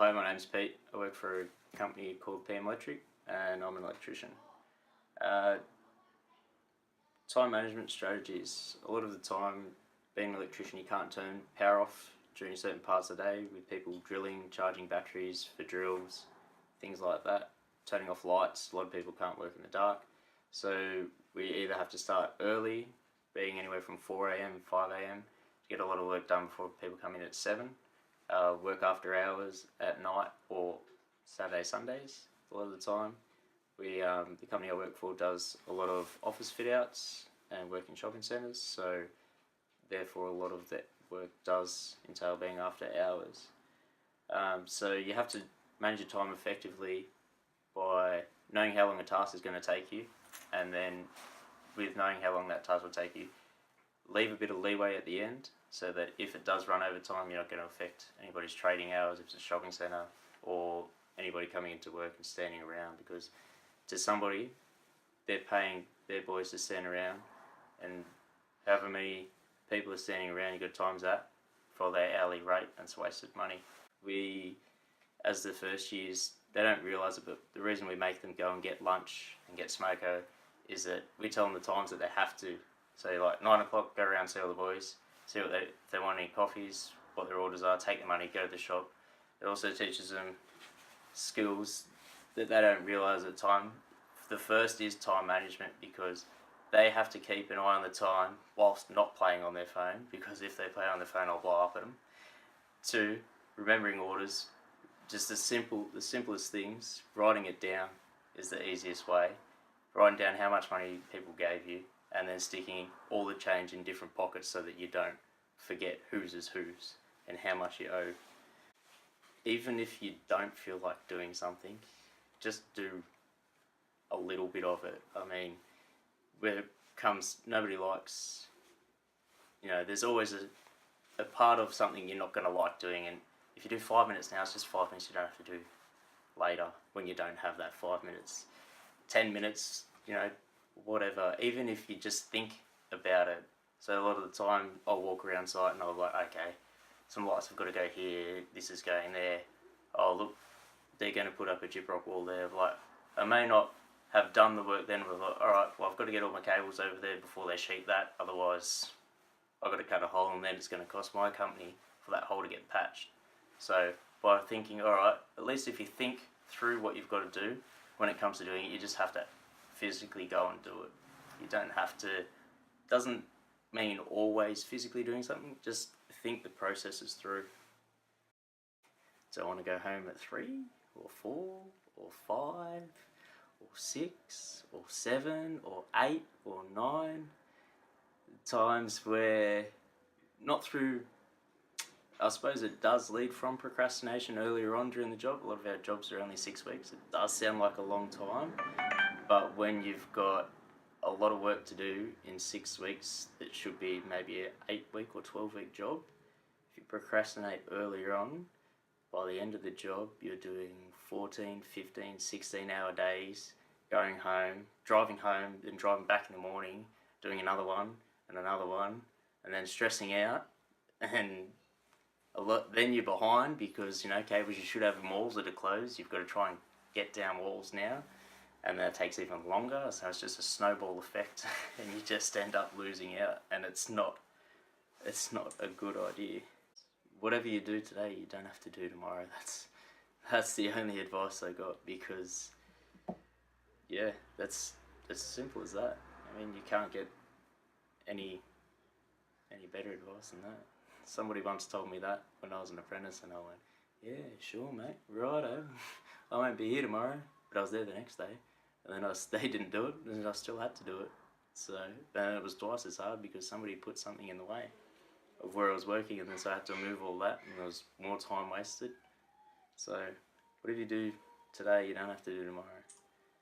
Hi, my name's Pete. I work for a company called PM Electric and I'm an electrician. Uh, Time management strategies. A lot of the time, being an electrician, you can't turn power off during certain parts of the day with people drilling, charging batteries for drills, things like that. Turning off lights. A lot of people can't work in the dark. So we either have to start early, being anywhere from 4 a.m, 5 a.m, to get a lot of work done before people come in at 7. Work after hours at night or Saturday, Sundays a lot of the time. The company I work for does a lot of office fit outs and work in shopping centres, so therefore a lot of that work does entail being after hours. So you have to manage your time effectively by knowing how long a task is going to take you, and then with knowing how long that task will take you, leave a bit of leeway at the end so that if it does run over time, you're not going to affect anybody's trading hours if it's a shopping centre or anybody coming into work and standing around, because to somebody, they're paying their boys to stand around, and however many people are standing around, you've got times that for their hourly rate, and it's wasted money. We, as the first years, they don't realise it, but the reason we make them go and get lunch and get smoko is that we tell them the times that they have to. So like 9 o'clock, go around, see all the boys, see what if they want any coffees, what their orders are, take the money, go to the shop. It also teaches them skills that they don't realise at the time. The first is time management, because they have to keep an eye on the time whilst not playing on their phone, because if they play on their phone, I'll blow up at them. 2, remembering orders. Just the simplest things. Writing it down is the easiest way. Writing down how much money people gave you, and then sticking all the change in different pockets so that you don't forget whose is whose and how much you owe. Even if you don't feel like doing something, just do a little bit of it. I mean, where it comes, nobody likes, there's always a part of something you're not going to like doing, and if you do 5 minutes now, it's just 5 minutes you don't have to do later when you don't have that 5 minutes. 10 minutes, whatever, even if you just think about it. So a lot of the time I'll walk around site and I'll be like, okay, some lights have got to go here, this is going there, oh look, they're going to put up a gyprock wall there. Like, I may not have done the work then, but like, alright, well I've got to get all my cables over there before they sheet that, otherwise I've got to cut a hole, and then it's going to cost my company for that hole to get patched. So by thinking, alright, at least if you think through what you've got to do, when it comes to doing it, you just have to physically go and do it. You don't have to, doesn't mean always physically doing something, just think the processes through. Do I want to go home at 3 or 4 or 5 or 6 or 7 or 8 or 9? Times where, not through, I suppose it does lead from procrastination earlier on during the job. A lot of our jobs are only 6 weeks. It does sound like a long time, but when you've got a lot of work to do in 6 weeks, it should be maybe an 8-week or 12-week job. If you procrastinate earlier on, by the end of the job, you're doing 14, 15, 16-hour days, going home, driving home, then driving back in the morning, doing another one, and then stressing out, and then you're behind because, cables you should have in walls that are closed, you've got to try and get down walls now, and that takes even longer, so it's just a snowball effect and you just end up losing out, and it's not a good idea. Whatever you do today, you don't have to do tomorrow. That's the only advice I got, because yeah, that's as simple as that. I mean, you can't get any better advice than that. Somebody once told me that when I was an apprentice, and I went, yeah, sure mate, righto, I won't be here tomorrow, but I was there the next day, and then they didn't do it, and I still had to do it. So then it was twice as hard because somebody put something in the way of where I was working, and then so I had to move all that, and there was more time wasted. So whatever you do today, you don't have to do tomorrow.